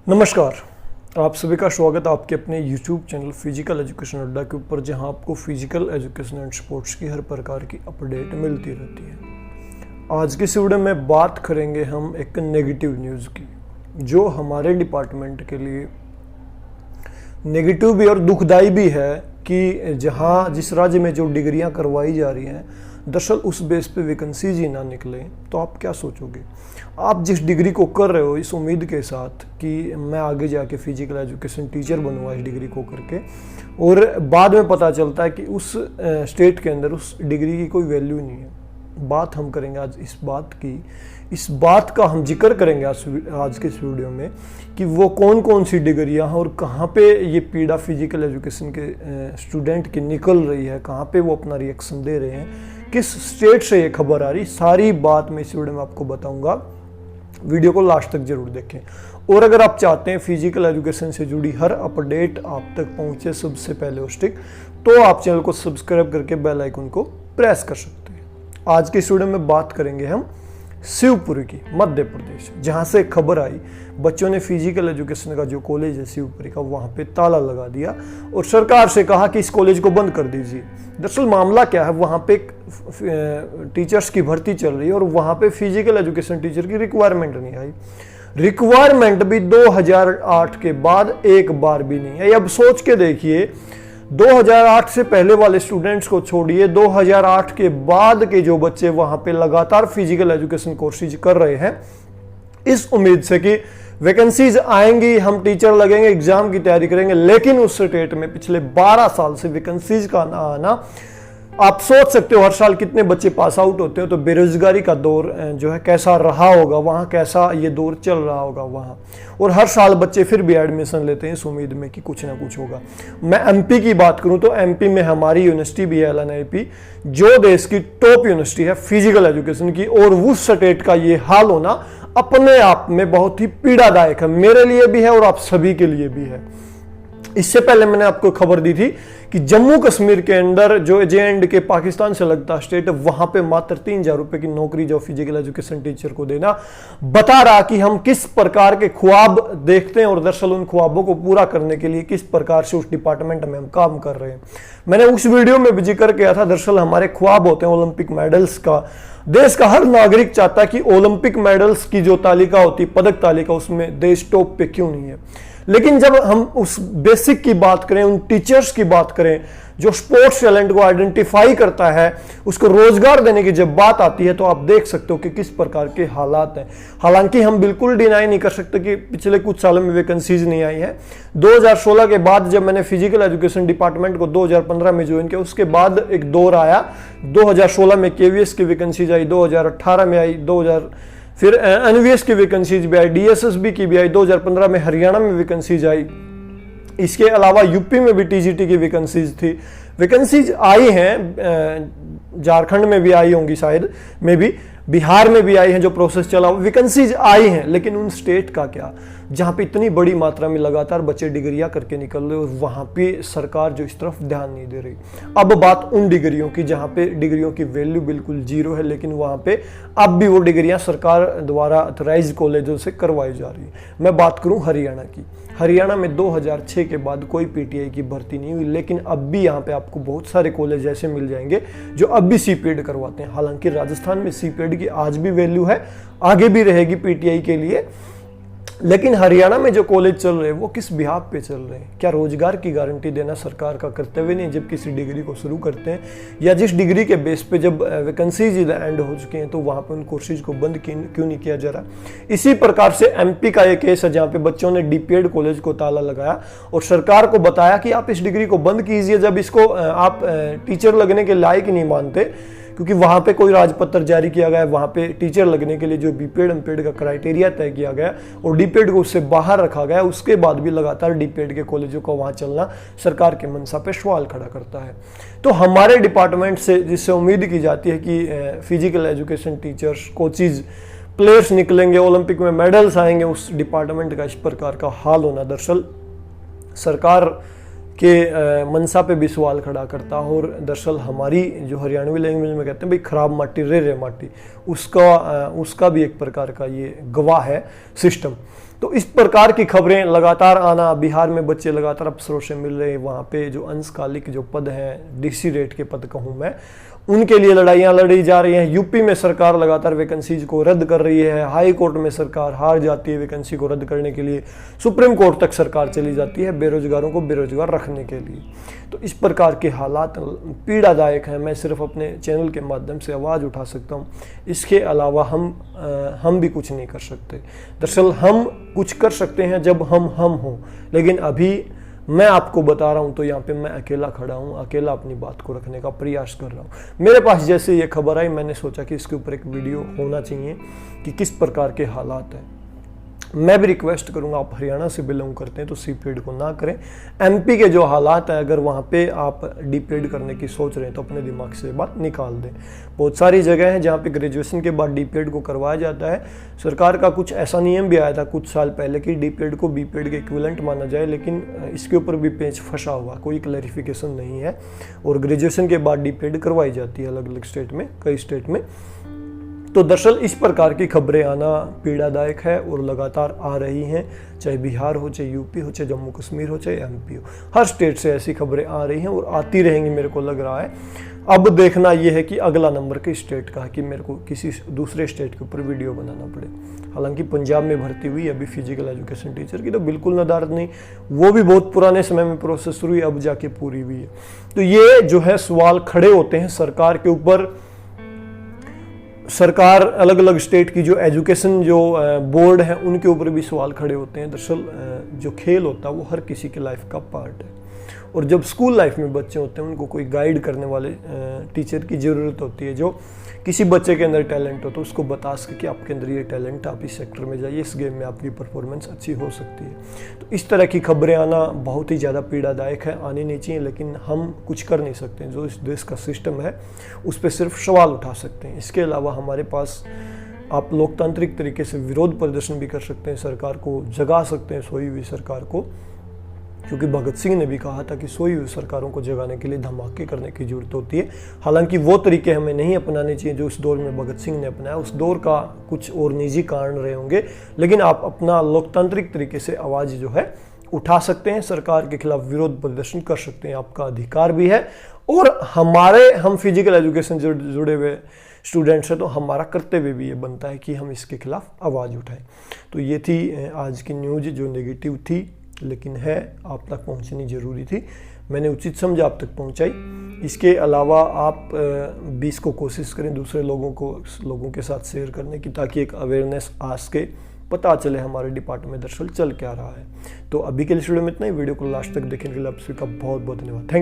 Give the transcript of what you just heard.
नमस्कार, आप सभी का स्वागत है आपके अपने YouTube चैनल फिजिकल एजुकेशन अड्डा के ऊपर, जहां आपको फिजिकल एजुकेशन एंड स्पोर्ट्स की हर प्रकार की अपडेट मिलती रहती है। आज की इस वीडियो में बात करेंगे हम एक नेगेटिव न्यूज़ की, जो हमारे डिपार्टमेंट के लिए नेगेटिव भी और दुखदाई भी है कि जिस राज्य में जो डिग्रियां करवाई जा रही हैं, दरअसल उस बेस पे वैकेंसीज ही ना निकले तो आप क्या सोचोगे। आप जिस डिग्री को कर रहे हो इस उम्मीद के साथ कि मैं आगे जाके फिजिकल एजुकेशन टीचर बनूंगा इस डिग्री को करके, और बाद में पता चलता है कि उस स्टेट के अंदर उस डिग्री की कोई वैल्यू नहीं है। बात हम करेंगे आज इस बात का हम जिक्र करेंगे आज के इस वीडियो में कि वो कौन कौन सी डिग्रियां हैं और कहाँ पे ये पीड़ा फिजिकल एजुकेशन के स्टूडेंट की निकल रही है, कहाँ पे वो अपना रिएक्शन दे रहे हैं, किस स्टेट से ये खबर आ रही, सारी बात मैं इस वीडियो में आपको बताऊंगा। वीडियो को लास्ट तक जरूर देखें। और अगर आप चाहते हैं फिजिकल एजुकेशन से जुड़ी हर अपडेट आप तक पहुंचे सबसे पहले स्टिक, तो आप चैनल को सब्सक्राइब करके बेल आइकन को प्रेस कर सकते हैं। आज के इस वीडियो में बात करेंगे हम शिवपुरी की, मध्य प्रदेश, जहां से खबर आई बच्चों ने फिजिकल एजुकेशन का जो कॉलेज है शिवपुरी का, वहां पे ताला लगा दिया और सरकार से कहा कि इस कॉलेज को बंद कर दीजिए। दरअसल मामला क्या है, वहां पे टीचर्स की भर्ती चल रही है और वहां पे फिजिकल एजुकेशन टीचर की रिक्वायरमेंट नहीं आई। रिक्वायरमेंट भी 2008 के बाद एक बार भी नहीं आई। अब सोच के देखिए, 2008 से पहले वाले स्टूडेंट्स को छोड़िए, 2008 के बाद के जो बच्चे वहां पे लगातार फिजिकल एजुकेशन कोर्सेज कर रहे हैं, इस उम्मीद से कि वैकेंसीज आएंगी, हम टीचर लगेंगे, एग्जाम की तैयारी करेंगे, लेकिन उस स्टेट में पिछले 12 साल से वैकेंसीज का ना आना, आप सोच सकते हो हर साल कितने बच्चे पास आउट होते हो। तो बेरोजगारी का दौर जो है कैसा रहा होगा वहाँ, कैसा ये दौर चल रहा होगा वहाँ, और हर साल बच्चे फिर भी एडमिशन लेते हैं इस उम्मीद में कि कुछ ना कुछ होगा। मैं एमपी की बात करूं तो एमपी में हमारी यूनिवर्सिटी भी है LNIP, जो देश की टॉप यूनिवर्सिटी है फिजिकल एजुकेशन की, और उस स्टेट का ये हाल होना अपने आप में बहुत ही पीड़ादायक है, मेरे लिए भी है और आप सभी के लिए भी है। इससे पहले मैंने आपको खबर दी थी कि जम्मू कश्मीर के अंदर जो JND पाकिस्तान से लगता स्टेट है, वहां पे मात्र 3000 रुपए की नौकरी जो फिजिकल एजुकेशन टीचर को देना, बता रहा कि हम किस प्रकार के ख्वाब देखते हैं और दरअसल उन ख्वाबों को पूरा करने के लिए किस प्रकार से उस डिपार्टमेंट में हम काम कर रहे हैं। मैंने उस वीडियो में भी जिक्र किया था, दरअसल हमारे ख्वाब होते हैं ओलंपिक मेडल्स का। देश का हर नागरिक चाहता है कि ओलंपिक मेडल्स की जो तालिका होती है, पदक तालिका, उसमें देश टॉप पे क्यों नहीं है। लेकिन जब हम उस बेसिक की बात करें, उन टीचर्स की बात करें जो स्पोर्ट्स टैलेंट को आइडेंटिफाई करता है, उसको रोजगार देने की जब बात आती है, तो आप देख सकते हो कि किस प्रकार के हालात हैं। हालांकि हम बिल्कुल डिनाई नहीं कर सकते कि पिछले कुछ सालों में वैकेंसीज नहीं आई है। 2016 के बाद जब मैंने फिजिकल एजुकेशन डिपार्टमेंट को 2015 में ज्वाइन किया, उसके बाद एक दौर आया। 2016 में KVS की वैकेंसीज आई, 2018 में आई, फिर NVS की वैकेंसीज भी आई, DSSB की भी आई, 2015 में हरियाणा में वैकेंसीज आई। इसके अलावा यूपी में भी TGT की वैकेंसीज थी। वैकेंसीज आई हैं, झारखंड में भी आई होंगी शायद, में भी बिहार में भी आई हैं, जो प्रोसेस चला, वैकेंसीज आई हैं। लेकिन उन स्टेट का क्या, जहां पे इतनी बड़ी मात्रा में लगातार बच्चे डिग्रियां करके निकल रहे, और वहां पे सरकार जो इस तरफ ध्यान नहीं दे रही। अब बात उन डिग्रियों की जहां पे डिग्रियों की वैल्यू बिल्कुल जीरो है, लेकिन वहां पे अब भी वो डिग्रियां सरकार द्वारा ऑथराइज्ड कॉलेजों से करवाई जा रही है। मैं बात करूं हरियाणा की। हरियाणा में 2006 के बाद कोई PTI की भर्ती नहीं हुई, लेकिन अब भी यहाँ पे आपको बहुत सारे कॉलेज ऐसे मिल जाएंगे जो अब भी CPED करवाते हैं। हालांकि राजस्थान में CPED की आज भी वैल्यू है, आगे भी रहेगी PTI के लिए, लेकिन हरियाणा में जो कॉलेज चल रहे हैं वो किस बिहाफ पे चल रहे हैं। क्या रोजगार की गारंटी देना सरकार का कर्तव्य नहीं जब किसी डिग्री को शुरू करते हैं, या जिस डिग्री के बेस पे जब वैकेंसीज एंड हो चुके हैं तो वहां पे उन कोर्सेज को बंद क्यों नहीं किया जा रहा। इसी प्रकार से MP का एक केस है जहां पे बच्चों ने DPED कॉलेज को ताला लगाया और सरकार को बताया कि आप इस डिग्री को बंद कीजिए जब इसको आप टीचर लगने के लायक नहीं मानते, क्योंकि वहां पे कोई राजपत्र जारी किया गया है, वहां पे टीचर लगने के लिए जो BPED MPED का क्राइटेरिया तय किया गया और DPED को उससे बाहर रखा गया। उसके बाद भी लगातार DPED के कॉलेजों का वहां चलना सरकार के मनसा पे सवाल खड़ा करता है। तो हमारे डिपार्टमेंट से जिससे उम्मीद की जाती है कि physical education teachers, coaches, players निकलेंगे, ओलंपिक में मेडल्स आएंगे, उस डिपार्टमेंट का इस प्रकार का हाल होना दरअसल सरकार के मनसा पे भी सवाल खड़ा करता है। और दरअसल हमारी जो हरियाणवी लैंग्वेज में कहते हैं भाई खराब माटी रे रे माटी, उसका भी एक प्रकार का ये गवाह है सिस्टम। तो इस प्रकार की खबरें लगातार आना, बिहार में बच्चे लगातार अफसरों से मिल रहे हैं, वहाँ पे जो अंशकालिक जो पद हैं, डीसी रेट के पद कहूँ मैं, उनके लिए लड़ाइयाँ लड़ी जा रही हैं। यूपी में सरकार लगातार वैकेंसीज को रद्द कर रही है, हाई कोर्ट में सरकार हार जाती है वैकेंसी को रद्द करने के लिए, सुप्रीम कोर्ट तक सरकार चली जाती है बेरोजगारों को बेरोजगार रखने के लिए। तो इस प्रकार के हालात पीड़ादायक हैं। मैं सिर्फ अपने चैनल के माध्यम से आवाज़ उठा सकता हूँ, इसके अलावा हम भी कुछ नहीं कर सकते। दरअसल हम कुछ कर सकते हैं जब हम हों, लेकिन अभी मैं आपको बता रहा हूं तो यहाँ पे मैं अकेला खड़ा हूं, अकेला अपनी बात को रखने का प्रयास कर रहा हूं। मेरे पास जैसे ये खबर आई, मैंने सोचा कि इसके ऊपर एक वीडियो होना चाहिए कि किस प्रकार के हालात हैं। मैं भी रिक्वेस्ट करूंगा, आप हरियाणा से बिलोंग करते हैं तो सीपीएड को ना करें। एमपी के जो हालात है, अगर वहाँ पे आप डीपीएड करने की सोच रहे हैं तो अपने दिमाग से बात निकाल दें। बहुत सारी जगह हैं जहाँ पे ग्रेजुएशन के बाद डीपीएड को करवाया जाता है। सरकार का कुछ ऐसा नियम भी आया था कुछ साल पहले कि डीपीएड को बीपीएड के इक्विवेलेंट माना जाए, लेकिन इसके ऊपर भी पेच फंसा हुआ, कोई क्लैरिफिकेशन नहीं है। और ग्रेजुएशन के बाद डीपीएड करवाई जाती है अलग अलग स्टेट में, कई स्टेट में। तो दरअसल इस प्रकार की खबरें आना पीड़ादायक है और लगातार आ रही हैं, चाहे बिहार हो, चाहे यूपी हो, चाहे जम्मू कश्मीर हो, चाहे एमपी हो। हर स्टेट से ऐसी खबरें आ रही हैं और आती रहेंगी, मेरे को लग रहा है। अब देखना यह है कि अगला नंबर के स्टेट का है कि मेरे को किसी दूसरे स्टेट के ऊपर वीडियो बनाना पड़े। हालांकि पंजाब में भर्ती हुई अभी फिजिकल एजुकेशन टीचर की, तो बिल्कुल नदारत नहीं, वो भी बहुत पुराने समय में प्रोसेस शुरू हुई, अब जाके पूरी हुई है। तो ये जो है सवाल खड़े होते हैं सरकार के ऊपर। सरकार अलग अलग स्टेट की जो एजुकेशन जो बोर्ड है उनके ऊपर भी सवाल खड़े होते हैं। दरअसल जो खेल होता है वो हर किसी की लाइफ का पार्ट है, और जब स्कूल लाइफ में बच्चे होते हैं उनको कोई गाइड करने वाले टीचर की ज़रूरत होती है, जो किसी बच्चे के अंदर टैलेंट हो तो उसको बता सके कि आपके अंदर ये टैलेंट, आप इस सेक्टर में जाइए, इस गेम में आपकी परफॉर्मेंस अच्छी हो सकती है। तो इस तरह की खबरें आना बहुत ही ज़्यादा पीड़ादायक है, आनी नहीं चाहिए, लेकिन हम कुछ कर नहीं सकते। जो इस देश का सिस्टम है उस पर सिर्फ सवाल उठा सकते हैं। इसके अलावा हमारे पास आप लोकतांत्रिक तरीके से विरोध प्रदर्शन भी कर सकते हैं, सरकार को जगा सकते हैं, सोई हुई सरकार को, क्योंकि भगत सिंह ने भी कहा था कि सोई हुई सरकारों को जगाने के लिए धमाके करने की जरूरत होती है। हालांकि वो तरीके हमें नहीं अपनाने चाहिए जो इस दौर में भगत सिंह ने अपनाया। उस दौर का कुछ और निजी कारण रहे होंगे, लेकिन आप अपना लोकतांत्रिक तरीके से आवाज़ जो है उठा सकते हैं, सरकार के खिलाफ विरोध प्रदर्शन कर सकते हैं, आपका अधिकार भी है। और हम फिजिकल एजुकेशन से जुड़े हुए स्टूडेंट्स हैं तो हमारा कर्तव्य भी ये बनता है कि हम इसके खिलाफ आवाज़ उठाएं। तो ये थी आज की न्यूज़ जो नेगेटिव थी, लेकिन है आप तक पहुंचनी ज़रूरी थी। मैंने उचित समझा आप तक पहुंचाई। इसके अलावा आप भी इसको कोशिश करें दूसरे लोगों के साथ शेयर करने की, ताकि एक अवेयरनेस आ सके, पता चले हमारे डिपार्टमेंट दरअसल चल क्या रहा है। तो अभी के लिए वीडियो में इतना ही। वीडियो को लास्ट तक देखने के लिए आप सभी का बहुत बहुत धन्यवाद। Thank you.